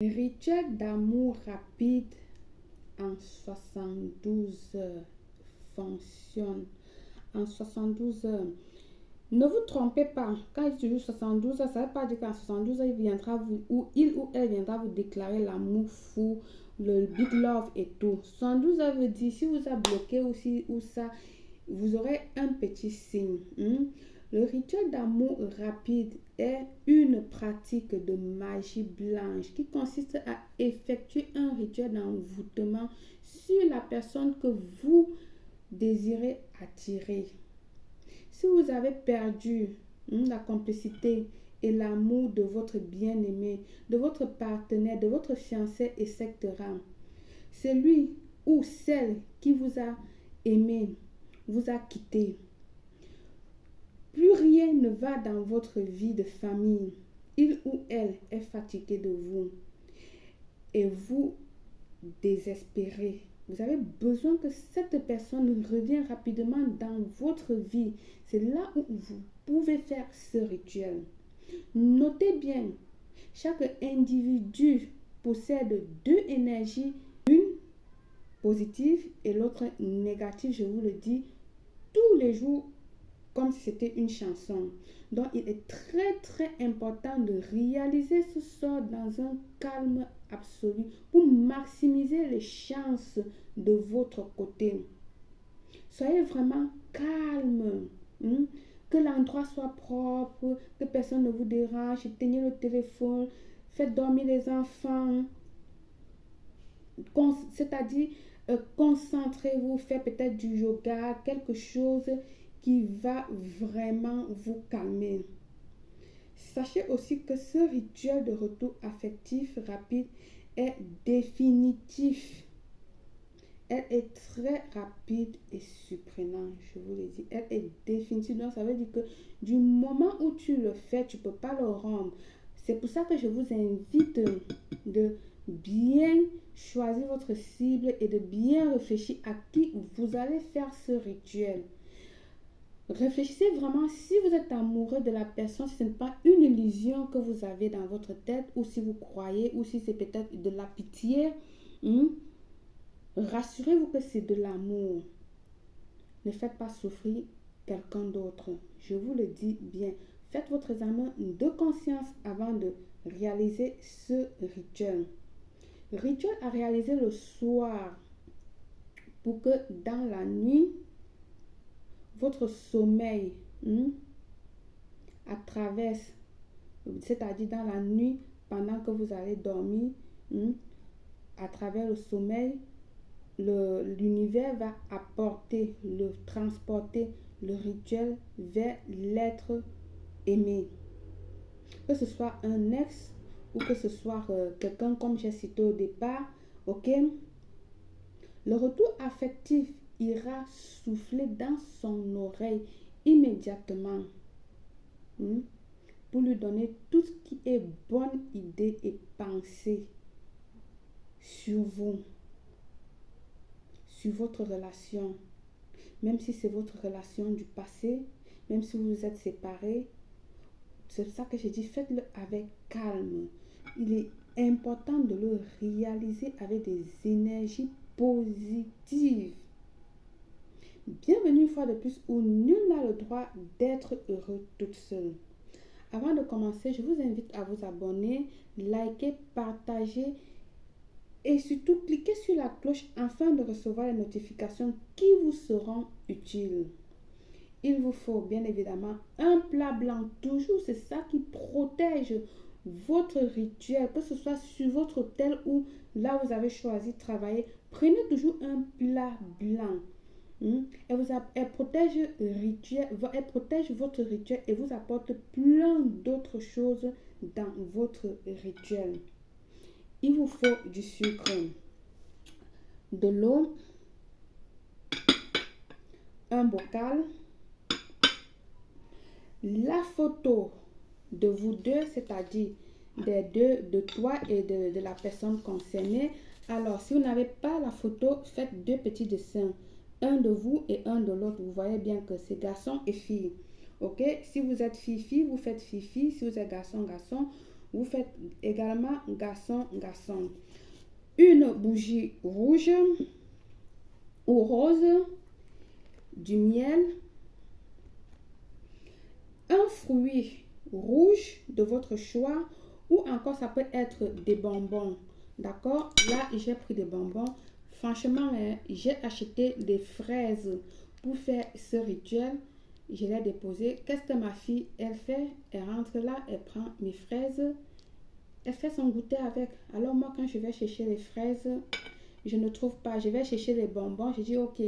Le rituel d'amour rapide en 72 heures fonctionne. En 72 heures. Ne vous trompez pas, quand il dit 72 heures, ça ne veut pas dire qu'en 72 heures, il ou elle viendra vous déclarer l'amour fou, le big love et tout. 72 heures veut dire, si vous a bloqué aussi ou ça, vous aurez un petit signe. Le rituel d'amour rapide est une pratique de magie blanche qui consiste à effectuer un rituel d'envoûtement sur la personne que vous désirez attirer. Si vous avez perdu la complicité et l'amour de votre bien-aimé, de votre partenaire, de votre fiancé, etc., celui ou celle qui vous a aimé vous a quitté. Plus rien ne va dans votre vie de famille. Il ou elle est fatigué de vous et vous désespérez. Vous avez besoin que cette personne revienne rapidement dans votre vie. C'est là où vous pouvez faire ce rituel. Notez bien, chaque individu possède deux énergies, une positive et l'autre négative, je vous le dis, tous les jours comme si c'était une chanson. Donc, il est très important de réaliser ce sort dans un calme absolu pour maximiser les chances de votre côté. Soyez vraiment calme. Que l'endroit soit propre, que personne ne vous dérange, éteignez le téléphone, faites dormir les enfants. C'est-à-dire, concentrez-vous, faites peut-être du yoga, quelque chose qui va vraiment vous calmer. Sachez aussi que ce rituel de retour affectif rapide est définitif. Elle est très rapide et surprenante, je vous le dis. Elle est définitive. Donc, ça veut dire que du moment où tu le fais, tu ne peux pas le rendre. C'est pour ça que je vous invite de bien choisir votre cible et de bien réfléchir à qui vous allez faire ce rituel. Réfléchissez vraiment si vous êtes amoureux de la personne, si ce n'est pas une illusion que vous avez dans votre tête ou si vous croyez ou si c'est peut-être de la pitié. Rassurez-vous que c'est de l'amour. Ne faites pas souffrir quelqu'un d'autre. Je vous le dis bien. Faites votre examen de conscience avant de réaliser ce rituel. Rituel à réaliser le soir pour que dans la nuit, votre sommeil à travers, c'est-à-dire dans la nuit, pendant que vous allez dormir, à travers le sommeil, l'univers va transporter le rituel vers l'être aimé. Que ce soit un ex ou que ce soit quelqu'un comme j'ai cité au départ, ok? Le retour affectif ira souffler dans son oreille immédiatement pour lui donner tout ce qui est bonne idée et pensée sur vous, sur votre relation. Même si c'est votre relation du passé, même si vous vous êtes séparés, c'est ça que j'ai dit, faites-le avec calme. Il est important de le réaliser avec des énergies positives. Bienvenue une fois de plus où nul n'a le droit d'être heureux toute seule. Avant de commencer, je vous invite à vous abonner, liker, partager et surtout cliquez sur la cloche afin de recevoir les notifications qui vous seront utiles. Il vous faut bien évidemment un plat blanc, toujours c'est ça qui protège votre rituel, que ce soit sur votre hôtel ou là vous avez choisi de travailler. Prenez toujours un plat blanc. Elle protège votre rituel et vous apporte plein d'autres choses dans votre rituel. Il vous faut du sucre, de l'eau, un bocal, la photo de vous deux, c'est-à-dire des deux, de toi et de la personne concernée. Alors, si vous n'avez pas la photo, faites deux petits dessins. Un de vous et un de l'autre. Vous voyez bien que c'est garçon et fille. Ok? Si vous êtes fille-fille, vous faites fille-fille. Si vous êtes garçon-garçon, Vous faites également garçon, garçon. Une bougie rouge ou rose, du miel, un fruit rouge de votre choix ou encore ça peut être des bonbons. D'accord? Là, j'ai pris des bonbons. Franchement, j'ai acheté des fraises pour faire ce rituel. Je l'ai déposé. Qu'est-ce que ma fille, elle fait? Elle rentre là, elle prend mes fraises. Elle fait son goûter avec. Alors moi, quand je vais chercher les fraises, je ne trouve pas. Je vais chercher les bonbons. Je dis, ok,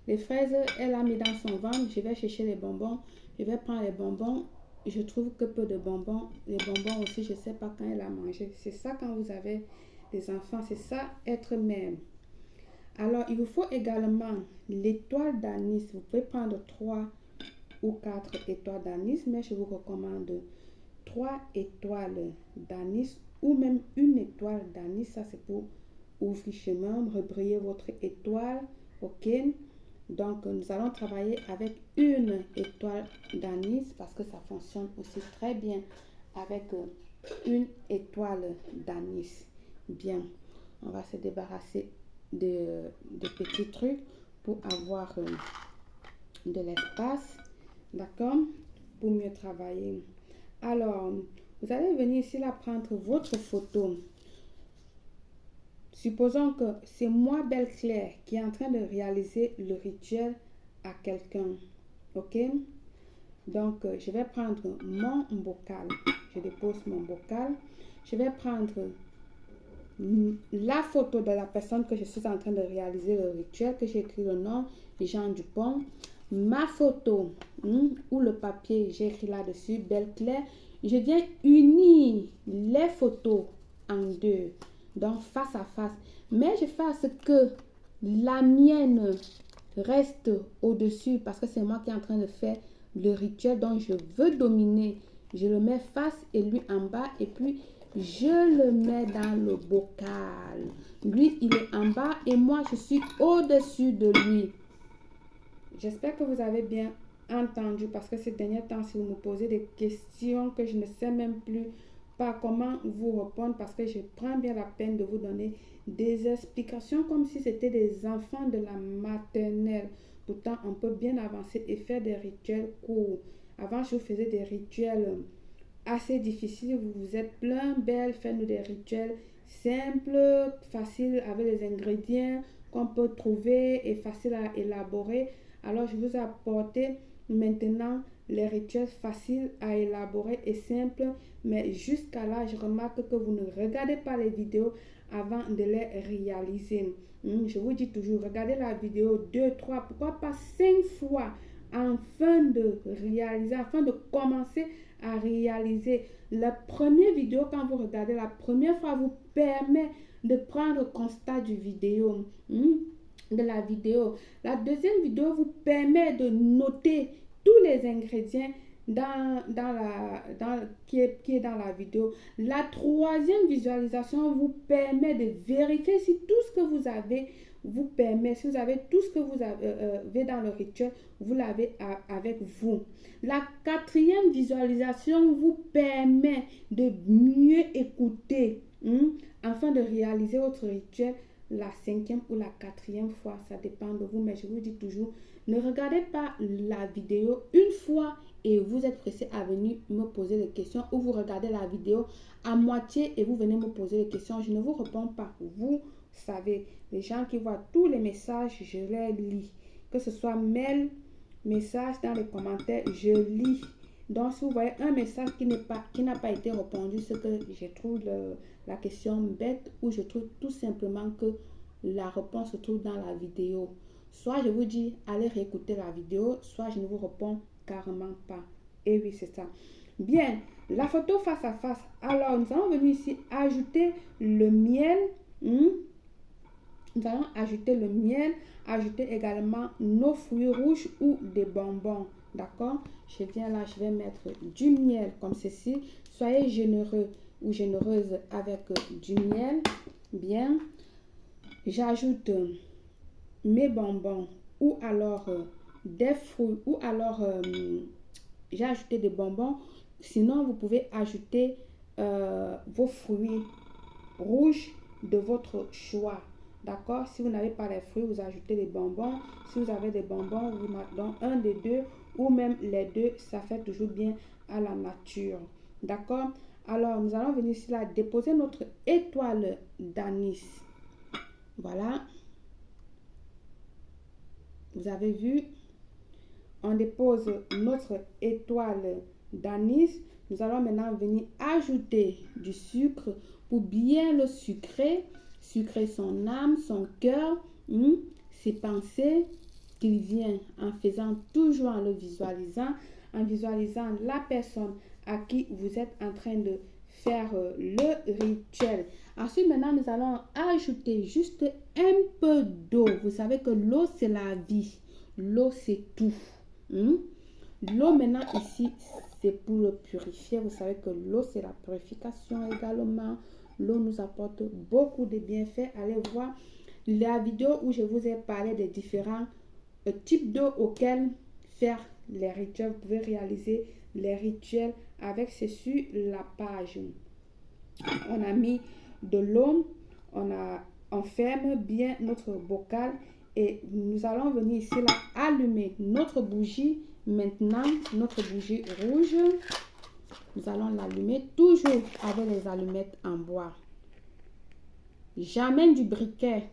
les fraises, elle a mis dans son ventre. Je vais chercher les bonbons. Je vais prendre les bonbons. Je trouve que peu de bonbons. Les bonbons aussi, je ne sais pas quand elle a mangé. C'est ça quand vous avez des enfants. C'est ça, être mère. Alors, il vous faut également l'étoile d'anis. Vous pouvez prendre 3 ou 4 étoiles d'anis, mais je vous recommande 3 étoiles d'anis ou même une étoile d'anis. Ça, c'est pour ouvrir chemin, rebriller votre étoile. Ok? Donc, nous allons travailler avec une étoile d'anis parce que ça fonctionne aussi très bien avec une étoile d'anis. Bien, on va se débarrasser de petits trucs pour avoir de l'espace. D'accord? Pour mieux travailler. Alors, vous allez venir ici là prendre votre photo. Supposons que c'est moi, Belle Claire, qui est en train de réaliser le rituel à quelqu'un. Ok? Donc, je vais prendre mon bocal. Je dépose mon bocal. Je vais prendre la photo de la personne que je suis en train de réaliser le rituel, que j'ai écrit le nom, Jean Dupont. Ma photo ou le papier, j'ai écrit là-dessus, Belle Claire. Je viens unir les photos en deux. Donc, face à face. Mais je fais à ce que la mienne reste au-dessus parce que c'est moi qui est en train de faire le rituel dont je veux dominer. Je le mets face et lui en bas et puis je le mets dans le bocal. Lui, il est en bas et moi, je suis au-dessus de lui. J'espère que vous avez bien entendu parce que ces derniers temps, si vous me posez des questions que je ne sais même plus pas comment vous répondre parce que je prends bien la peine de vous donner des explications comme si c'était des enfants de la maternelle. Pourtant, on peut bien avancer et faire des rituels courts. Avant, je vous faisais des rituels assez difficiles. Vous vous êtes plein, belle, faites-nous des rituels simples, faciles avec les ingrédients qu'on peut trouver et faciles à élaborer. Alors, je vous ai apporté maintenant les rituels faciles à élaborer et simples. Mais jusqu'à là, je remarque que vous ne regardez pas les vidéos avant de les réaliser. Je vous dis toujours, regardez la vidéo 2, 3, pourquoi pas 5 fois afin de réaliser, afin de commencer à réaliser. La première vidéo, quand vous regardez la première fois, vous permet de prendre constat du vidéo. De la vidéo. La deuxième vidéo vous permet de noter tous les ingrédients qui est dans la vidéo. La troisième visualisation vous permet de vérifier si tout ce que vous avez vous permet, si vous avez tout ce que vous avez dans le rituel, vous l'avez avec vous. La quatrième visualisation vous permet de mieux écouter afin de réaliser votre rituel la 5e ou la 4e fois, ça dépend de vous, mais je vous dis toujours, ne regardez pas la vidéo une fois et vous êtes pressé à venir me poser des questions ou vous regardez la vidéo à moitié et vous venez me poser des questions, je ne vous réponds pas. Vous savez, les gens qui voient tous les messages, je les lis, que ce soit mail, message dans les commentaires, je lis. Donc, si vous voyez un message qui n'a pas été répondu, c'est que je trouve la question bête ou je trouve tout simplement que la réponse se trouve dans la vidéo. Soit je vous dis, allez réécouter la vidéo, soit je ne vous réponds carrément pas. Et oui, c'est ça. Bien, la photo face à face. Alors, nous allons venir ici ajouter le miel. Nous allons ajouter le miel, ajouter également nos fruits rouges ou des bonbons. D'accord? Je viens là, je vais mettre du miel comme ceci. Soyez généreux ou généreuse avec du miel. Bien. J'ajoute mes bonbons ou alors des fruits ou alors j'ai ajouté des bonbons. Sinon, vous pouvez ajouter vos fruits rouges de votre choix. D'accord? Si vous n'avez pas les fruits, vous ajoutez les bonbons. Si vous avez des bonbons, vous mettez un des deux ou même les deux. Ça fait toujours bien à la nature. D'accord? Alors, nous allons venir ici là déposer notre étoile d'anis. Voilà. Vous avez vu? On dépose notre étoile d'anis. Nous allons maintenant venir ajouter du sucre pour bien le sucrer. Sucrer son âme, son cœur, ses pensées qu'il vient en faisant toujours en le visualisant, en visualisant la personne à qui vous êtes en train de faire le rituel. Ensuite, maintenant, nous allons ajouter juste un peu d'eau. Vous savez que l'eau, c'est la vie. L'eau, c'est tout. L'eau, maintenant, ici, c'est pour le purifier. Vous savez que l'eau, c'est la purification également. L'eau nous apporte beaucoup de bienfaits. Allez voir la vidéo où je vous ai parlé des différents types d'eau auxquels faire les rituels. Vous pouvez réaliser les rituels avec, c'est sur la page. On a mis de l'eau, on ferme bien notre bocal et nous allons venir ici là allumer notre bougie. Maintenant, notre bougie rouge, nous allons l'allumer toujours avec les allumettes en bois. Jamais du briquet.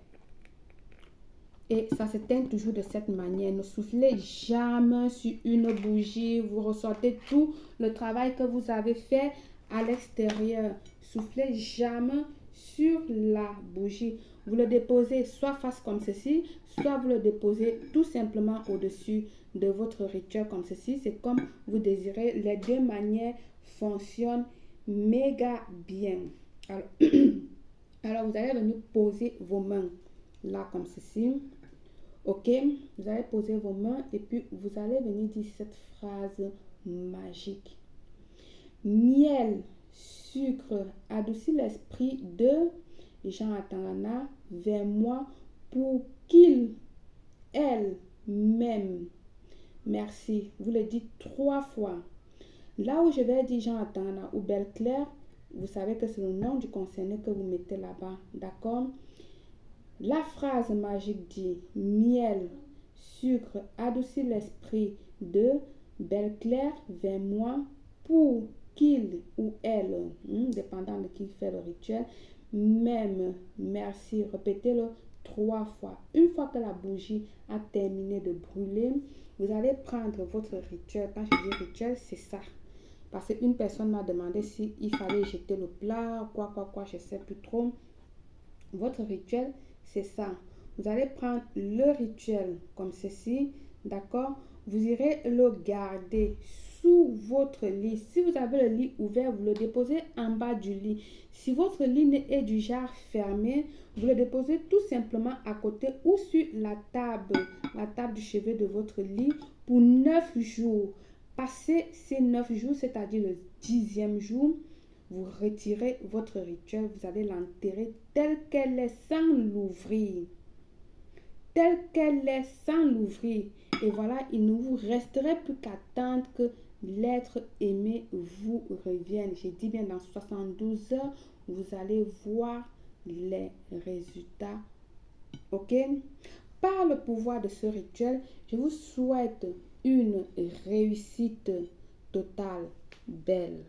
Et ça s'éteint toujours de cette manière. Ne soufflez jamais sur une bougie. Vous ressortez tout le travail que vous avez fait à l'extérieur. Soufflez jamais sur la bougie. Vous le déposez soit face comme ceci, soit vous le déposez tout simplement au-dessus de votre rituel comme ceci. C'est comme vous désirez. Les deux manières fonctionnent méga bien. Alors vous allez venir poser vos mains là comme ceci. Ok, vous allez poser vos mains et puis vous allez venir dire cette phrase magique. Miel, sucre, adoucit l'esprit de Jean Atangana vers moi pour qu'il, elle, m'aime. Merci. Vous le dites 3 fois. Là où je vais dire Jean Atangana ou Belle Claire, vous savez que c'est le nom du concerné que vous mettez là-bas. D'accord? La phrase magique dit miel, sucre, adoucit l'esprit de Belle Claire vers moi pour qu'il ou elle, dépendant de qui fait le rituel, m'aime. Merci. Répétez-le 3 fois. Une fois que la bougie a terminé de brûler, vous allez prendre votre rituel. Quand je dis rituel, c'est ça. Parce qu'une personne m'a demandé s'il fallait jeter le plat, quoi, je ne sais plus trop. Votre rituel, c'est ça. Vous allez prendre le rituel comme ceci, d'accord? Vous irez le garder sous votre lit. Si vous avez le lit ouvert, vous le déposez en bas du lit. Si votre lit est du genre fermé, vous le déposez tout simplement à côté ou sur la table du chevet de votre lit pour 9 jours. Passez ces 9 jours, c'est-à-dire le 10e jour, vous retirez votre rituel, vous allez l'enterrer telle qu'elle est sans l'ouvrir. Telle qu'elle est sans l'ouvrir. Et voilà, il ne vous resterait plus qu'à attendre que l'être aimé vous revienne. J'ai dit bien dans 72 heures, vous allez voir les résultats. Ok? Par le pouvoir de ce rituel, je vous souhaite une réussite totale, belle.